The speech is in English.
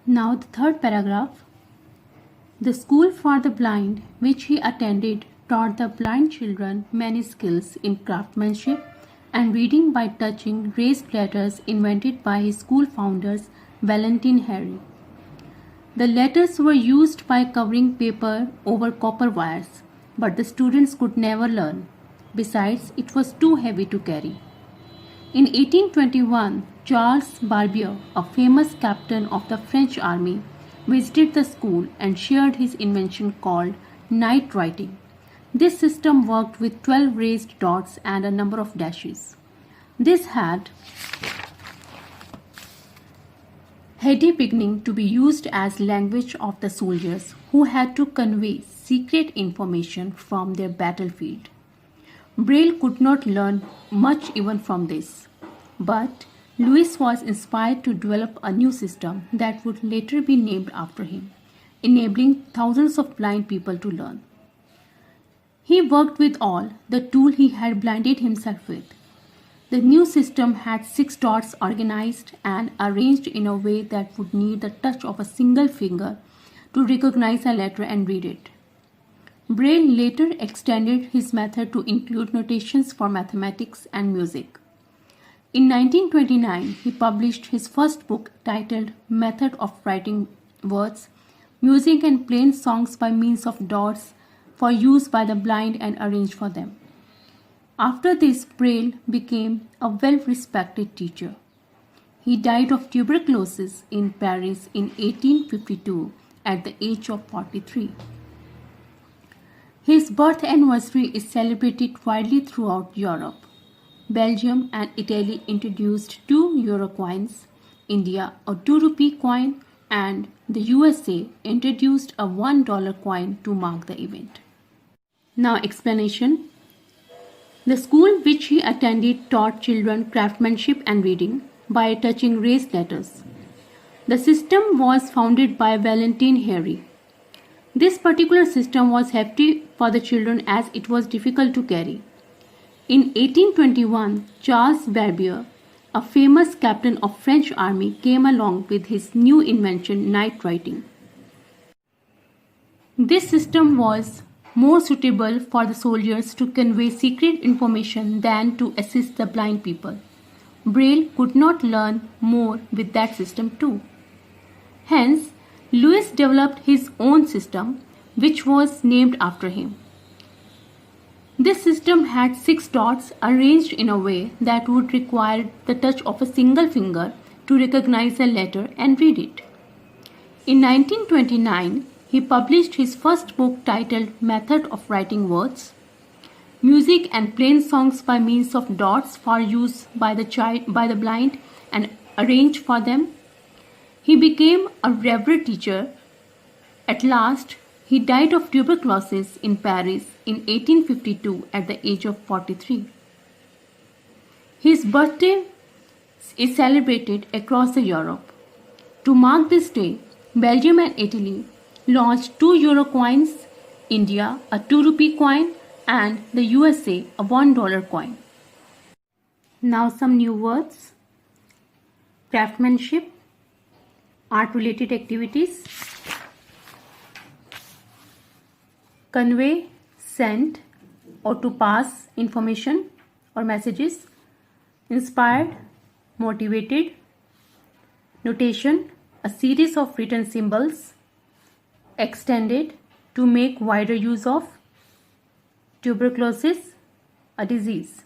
Now the third paragraph. The school for the blind which he attended taught the blind children many skills in craftsmanship and reading by touching raised letters invented by his school founders Valentin Harry. The letters were used by covering paper over copper wires, but the students could never learn. Besides, it was too heavy to carry. In 1821, Charles Barbier, a famous captain of the French army, visited the school and shared his invention called night writing. This system worked with 12 raised dots and a number of dashes. This had a beginning to be used as language of the soldiers who had to convey secret information from their battlefield. Braille could not learn much even from this, but Louis was inspired to develop a new system that would later be named after him, enabling thousands of blind people to learn. He worked with all the tool he had blinded himself with. The new system had 6 dots organized and arranged in a way that would need the touch of a single finger to recognize a letter and read it. Braille later extended his method to include notations for mathematics and music. In 1929, he published his first book titled Method of Writing Words, Music and Plain Songs by Means of Dots for use by the blind and arranged for them. After this, Braille became a well-respected teacher. He died of tuberculosis in Paris in 1852 at the age of 43. His birth anniversary is celebrated widely throughout Europe. Belgium and Italy introduced 2 euro coins, India a 2 rupee coin, and the USA introduced a $1 coin to mark the event. Now explanation. The school which he attended taught children craftsmanship and reading by touching raised letters. The system was founded by Valentin Harry. This particular system was hefty for the children as it was difficult to carry. In 1821, Charles Barbier, a famous captain of French army, came along with his new invention, night writing. This system was more suitable for the soldiers to convey secret information than to assist the blind people. Braille could not learn more with that system too. Hence, Louis developed his own system, which was named after him. This system had 6 dots arranged in a way that would require the touch of a single finger to recognize a letter and read it. In 1929, he published his first book titled Method of Writing Words, Music and Plain Songs by Means of Dots for use by the blind and arranged for them. He became a revered teacher. At last, he died of tuberculosis in Paris in 1852 at the age of 43. His birthday is celebrated across Europe. To mark this day, Belgium and Italy launched 2 euro coins, India a 2 rupee coin, and the USA a $1 coin. Now some new words. Craftsmanship, art-related activities, convey, send, or to pass information or messages, inspired, motivated, notation, a series of written symbols, extended, to make wider use of, tuberculosis, a disease.